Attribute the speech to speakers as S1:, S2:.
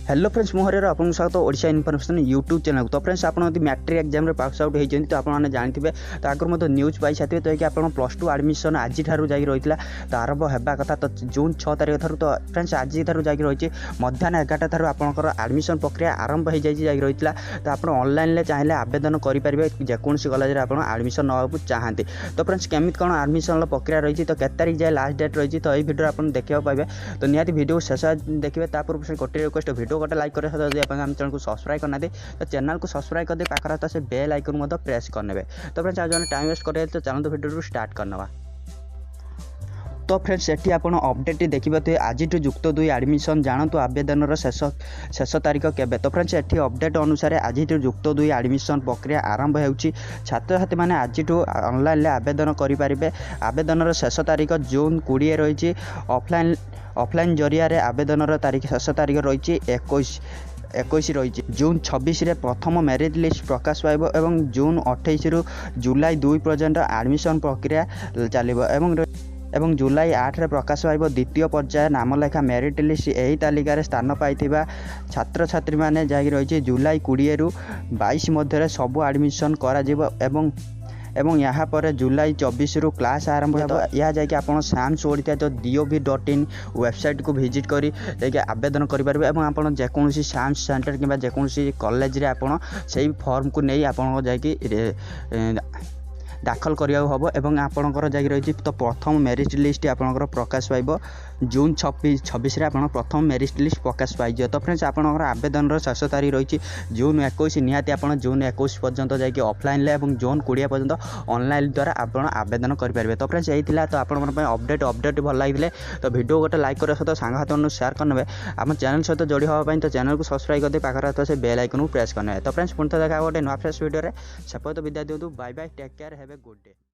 S1: Hello friends मुहर आपको स्वागत ओडिशा इनफर्मेशन यूट्यूब चैनल। तो फ्रेंड्स आप मैट्रिक एग्जाम पास आउट होती तो आपने जानते तो आगुरी न्यूज पाई सारे तो कि आप प्लस टू आडमिशन आज रही तो आरंभ होगा कथा तो जून 6 तारीख ठार तो फ्रेंड्स आज रही मध्याह्न 11टा ठार आपंकर आडमिशन प्रक्रिया आरंभ हो रही तो आप ऑनलाइन चाहिए आवेदन करेंगे जेकोसी कॉलेज आप आडमिशन नाक चाहते। तो फ्रेंड्स केमी कौन आडमिशन प्रक्रिया रही तो केत तारीख जाए लास्ट डेट रही तो यही वीडियो आप देखा पाए तो निहाती वीडियो शेष देखिए पूर्व गोटे रिक्वेस्ट वीडियो गोटे लाइक करें जब आप चैनल को सब्सक्राइब करना तो चैनल को सब्सक्राइब कर दे पाखर तो से बेल आइकन प्रेस करने। तो फ्रेंड्स आज टाइम वेस्ट करें तो चैनल वीडियो स्टार्ट करना। तो फ्रेंड्स ये आप अपडेट देखा तो आज जुक्त 2 आडमिशन जानतु आवेदन शेष तारीख केबे। तो फ्रेंड्स ये अपडेट अनुसार आज जुक्त 2 आडमिशन प्रक्रिया आरंभ हो छात्र छात्री मैंने आज ऑनलाइन आवेदन करेंगे। आवेदन शेष तारीख जून 20 रही ऑफलाइन जरिया आवेदन तारीख शेष तारीख रही 21 रही जून 26 रे प्रथम मेरिट लिस्ट प्रकाश पाइब और जून 28 रु जुलाई 2 पर्यंत आडमिशन प्रक्रिया चलो एवं जुलाई 8 रे प्रकाश पाइब द्वितीय पर्याय नामलेखा मेरिट लिस्ट। यही तालिकार स्थान पाई छात्र छात्री मैंने जा रही जुलाई 20 रु 22 मध्य सबू आडमिशन कर एवं यहाँ पर जुलाई 24 रु क्लास आरंभ हो यह जाकि आप साम्स ओडिया जो gov.in वेबसाइट को विजिट करी आवेदन करेंगे और आप जेकोसी साम्स सेंटर कि जेकोसी कॉलेज रे आप फॉर्म को नहीं आप दाखल करिया हम एवं आपणकर जा रही तो प्रथम मेरिट लिस्ट आपणकर प्रकाश पाइब जून 26 रे आपण प्रथम मेरिट लिस्ट प्रकाश पाइज। तो फ्रेंड्स आपणकर आवेदन शेष तारीख रही जून 21 निहाती आप जून 21 पर्यंत जाकि ऑफलाइन एवं जून 20 पर्यंत ऑनलाइन द्वारा आप आवेदन करेंगे। तो फ्रेंड्स यही तो आपण अपडेट भल लगे तो वीडियो गोटे लाइक कर सहित सांग शेयर करने आम चैनल सहित जोड़ी हाँपाई तो चैनल को सब्सक्राइब करदे पाखर तो से बेल आइकन प्रेस करने। तो फ्रेंड्स पुणी देखा गोटे नुआ फ्रेश वीडियो से विदाय दिंतु। Bye bye take care have a good day.